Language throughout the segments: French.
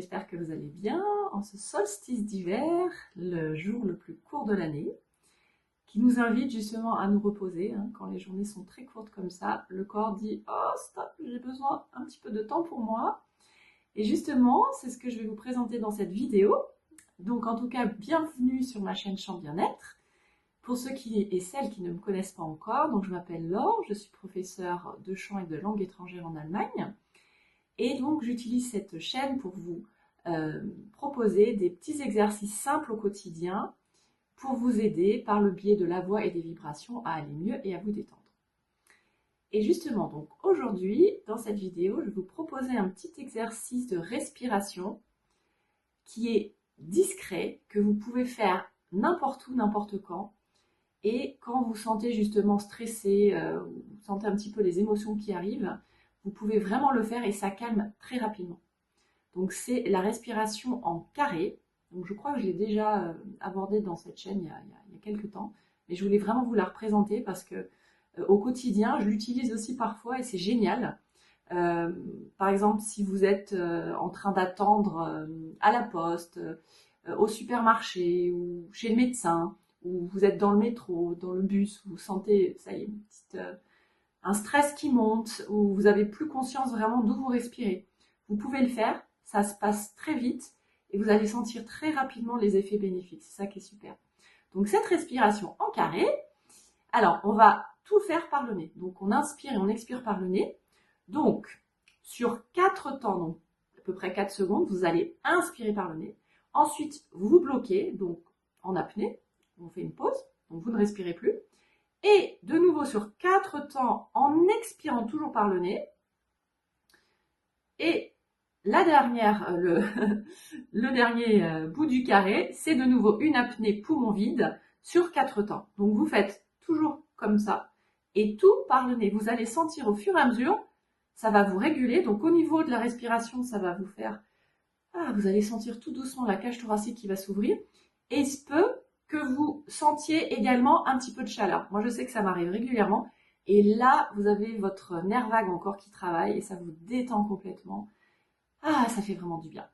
j'espère que vous allez bien en ce solstice d'hiver, le jour le plus court de l'année, qui nous invite justement à nous reposer. Quand les journées sont très courtes comme ça, le corps dit « Oh stop, j'ai besoin un petit peu de temps pour moi ». Et justement, c'est ce que je vais vous présenter dans cette vidéo. Donc en tout cas, bienvenue sur ma chaîne Chant Bien-être. Pour ceux et celles qui ne me connaissent pas encore, donc je m'appelle Laure, je suis professeure de chant et de langue étrangère en Allemagne. Et donc j'utilise cette chaîne pour vous proposer des petits exercices simples au quotidien pour vous aider par le biais de la voix et des vibrations à aller mieux et à vous détendre. Et justement, donc aujourd'hui, dans cette vidéo, je vais vous proposer un petit exercice de respiration qui est discret, que vous pouvez faire n'importe où, n'importe quand. Et quand vous sentez justement stressé, vous sentez un petit peu les émotions qui arrivent, vous pouvez vraiment le faire et ça calme très rapidement. Donc c'est la respiration en carré. Donc je crois que je l'ai déjà abordé dans cette chaîne il y a quelques temps. Mais je voulais vraiment vous la représenter parce que au quotidien, je l'utilise aussi parfois et c'est génial. Par exemple, si vous êtes en train d'attendre à la poste, au supermarché ou chez le médecin, ou vous êtes dans le métro, dans le bus, vous sentez, ça y est, un stress qui monte, ou vous avez plus conscience vraiment d'où vous respirez. Vous pouvez le faire, ça se passe très vite, et vous allez sentir très rapidement les effets bénéfiques. C'est ça qui est super. Donc cette respiration en carré, alors on va tout faire par le nez. Donc on inspire et on expire par le nez. Donc sur 4 temps, donc à peu près 4 secondes, vous allez inspirer par le nez. Ensuite, vous vous bloquez, donc en apnée. On fait une pause, donc vous ne respirez plus. Et de nouveau sur 4 temps en expirant toujours par le nez. Et la dernière, le dernier bout du carré, c'est de nouveau une apnée poumon vide sur 4 temps. Donc vous faites toujours comme ça et tout par le nez. Vous allez sentir au fur et à mesure, ça va vous réguler. Donc au niveau de la respiration, ça va vous faire... vous allez sentir tout doucement la cage thoracique qui va s'ouvrir. Et il se peut que vous sentiez également un petit peu de chaleur. Moi, je sais que ça m'arrive régulièrement. Et là, vous avez votre nerf vague encore qui travaille et ça vous détend complètement. Ça fait vraiment du bien.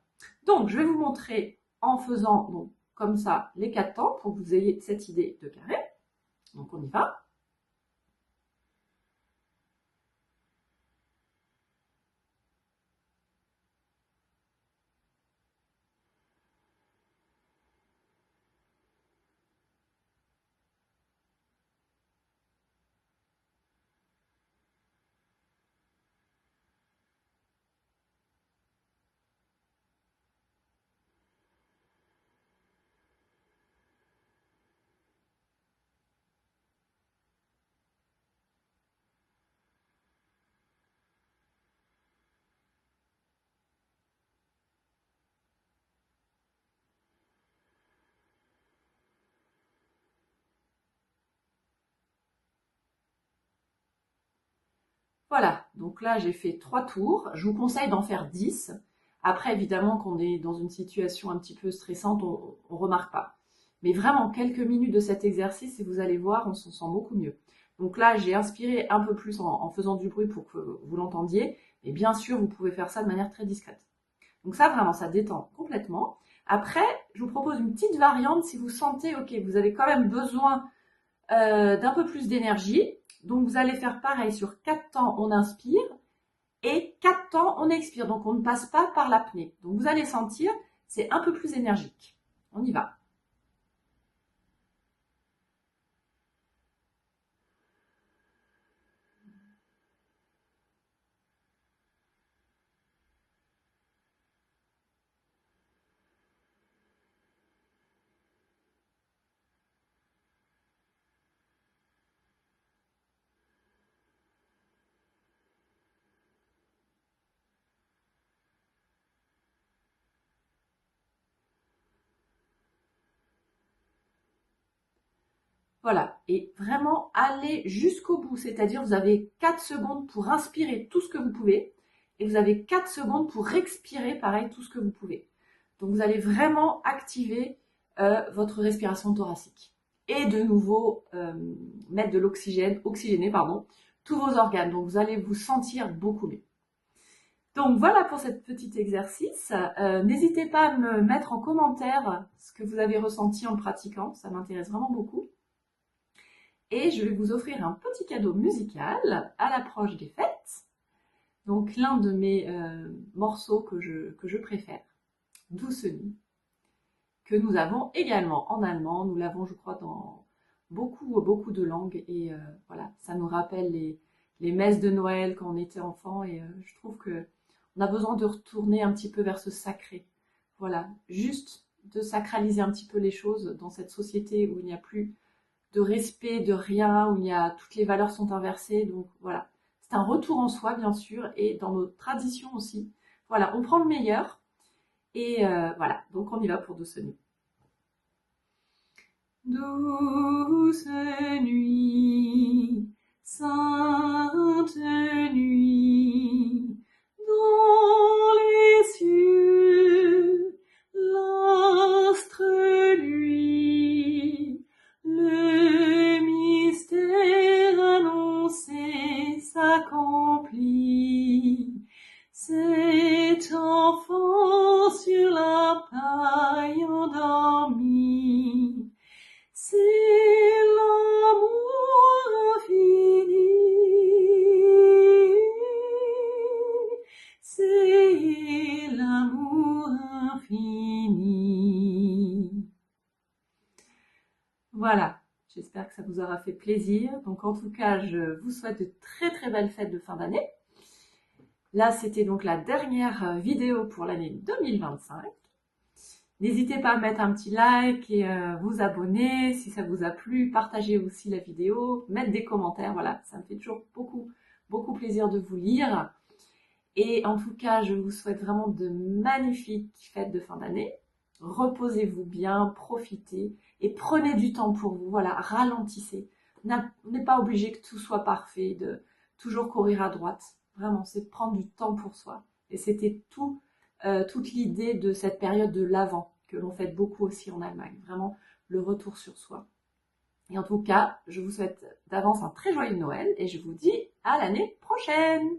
Donc, je vais vous montrer en faisant donc, comme ça les 4 temps pour que vous ayez cette idée de carré. Donc, on y va. Voilà, donc là j'ai fait 3 tours. Je vous conseille d'en faire 10. Après, évidemment, qu'on est dans une situation un petit peu stressante, on ne remarque pas. Mais vraiment, quelques minutes de cet exercice et vous allez voir, on s'en sent beaucoup mieux. Donc là, j'ai inspiré un peu plus en faisant du bruit pour que vous l'entendiez. Mais bien sûr, vous pouvez faire ça de manière très discrète. Donc ça, vraiment, ça détend complètement. Après, je vous propose une petite variante si vous sentez, ok, vous avez quand même besoin d'un peu plus d'énergie. Donc vous allez faire pareil, sur 4 temps, on inspire et 4 temps, on expire. Donc on ne passe pas par l'apnée. Donc vous allez sentir, c'est un peu plus énergique. On y va. Voilà, et vraiment allez jusqu'au bout, c'est-à-dire vous avez 4 secondes pour inspirer tout ce que vous pouvez, et vous avez 4 secondes pour expirer, pareil, tout ce que vous pouvez. Donc vous allez vraiment activer votre respiration thoracique. Et de nouveau, mettre de oxygéner, tous vos organes, donc vous allez vous sentir beaucoup mieux. Donc voilà pour cet petit exercice. N'hésitez pas à me mettre en commentaire ce que vous avez ressenti en le pratiquant, ça m'intéresse vraiment beaucoup. Et je vais vous offrir un petit cadeau musical à l'approche des fêtes. Donc l'un de mes morceaux que je préfère, Douce Nuit, que nous avons également en allemand. Nous l'avons, je crois, dans beaucoup de langues. Et voilà, ça nous rappelle les messes de Noël quand on était enfant. Et je trouve que on a besoin de retourner un petit peu vers ce sacré. Voilà, juste de sacraliser un petit peu les choses dans cette société où il n'y a plus de respect de rien, où toutes les valeurs sont inversées. Donc voilà, c'est un retour en soi bien sûr et dans nos traditions aussi. Voilà, on prend le meilleur et voilà, donc on y va pour Douce Nuit. Douce nuit, sainte nuit, dans les cieux, l'astre luit, le mystère annoncé s'accomplit. Cet enfant sur la paille endormi, c'est l'amour infini, c'est l'amour infini. Voilà, j'espère que ça vous aura fait plaisir. Donc en tout cas, je vous souhaite de très très belles fêtes de fin d'année. Là, c'était donc la dernière vidéo pour l'année 2025. N'hésitez pas à mettre un petit like et vous abonner si ça vous a plu. Partagez aussi la vidéo, mettre des commentaires. Voilà, ça me fait toujours beaucoup plaisir de vous lire. Et en tout cas, je vous souhaite vraiment de magnifiques fêtes de fin d'année. Reposez-vous bien, profitez et prenez du temps pour vous. Voilà, ralentissez. On n'est pas obligé que tout soit parfait, de toujours courir à droite. Vraiment, c'est de prendre du temps pour soi. Et c'était toute l'idée de cette période de l'Avent, que l'on fête beaucoup aussi en Allemagne. Vraiment, le retour sur soi. Et en tout cas, je vous souhaite d'avance un très joyeux Noël et je vous dis à l'année prochaine!